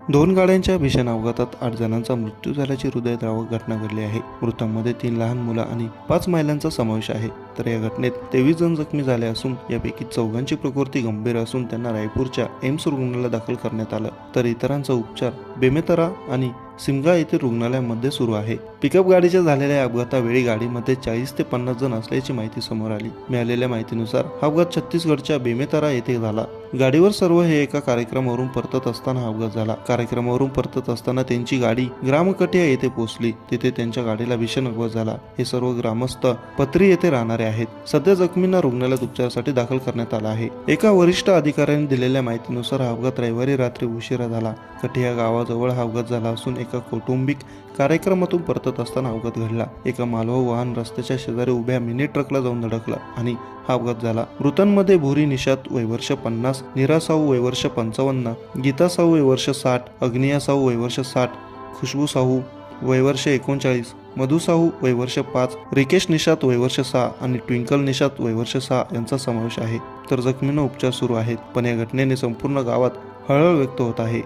दोन गाड्यांच्या भीषण अपघातात 8 जणांचा मृत्यू झाल्याची हृदयद्रावक घटना घडली आहे. मृतांमध्ये 3 लहान मुलं आणि 5 महिलांचा समावेश आहे. तर या घटनेत 23 जण जखमी झाले असून यापैकी 4 प्रकृती गंभीर असून त्यांना रायपूरच्या एम्स रुग्णालयात दाखल करण्यात आलं, तर इतरांचा उपचार बेमेतरा आणि सिमगा येथील रुग्णालयामध्ये सुरू आहे. पिकअप गाडीच्या झालेल्या अपघातावेळी गाडीमध्ये 40 ते 50 जण असल्याची माहिती समोर आली. मिळालेल्या माहितीनुसार हा अपघात छत्तीसगडच्या बेमेतरा येथे झाला. गाडीवर सर्व हे एका कार्यक्रमावरून परतत असताना हा अपघात झाला. कार्यक्रमावरून परतत असताना त्यांची गाडी ग्रामकटिया येथे पोहोचली. तिथे त्यांच्या गाडीला भीषण अपघात झाला. हे सर्व ग्रामस्थ पत्री येथे राहणारे आहेत. सध्या जखमींना रुग्णालयात उपचारासाठी दाखल करण्यात आला आहे. एका वरिष्ठ अधिकाऱ्याने दिलेल्या माहितीनुसार हा अपघात रविवारी रात्री उशिरा झाला. कटिया गावाजवळ हा अपघात झाला असून एका कौटुंबिक कार्यक्रमातून परतत असताना अपघात घडला. एका मालवाहू वाहन रस्त्याच्या शेजारी उभ्या मिनी ट्रकला जाऊन धडकला आणि हा अपघात झाला. मृतांमध्ये भुरी निषाद वय वर्ष 50, नीरा साहू वय वर्ष 55, गीता साहू वय वर्ष 60, अग्निया साहू वय वर्ष 60, खुशबू साहू वय वर्ष 39, मधु साहू वय वर्ष 5, रिकेश निषाद वय वर्ष 6 आणि ट्विंकल निषाद वय वर्ष 6 यांचा समावेश आहे. तर जखमींना उपचार सुरू आहेत. पण या घटनेने संपूर्ण गावात हळहळ व्यक्त होत आहे.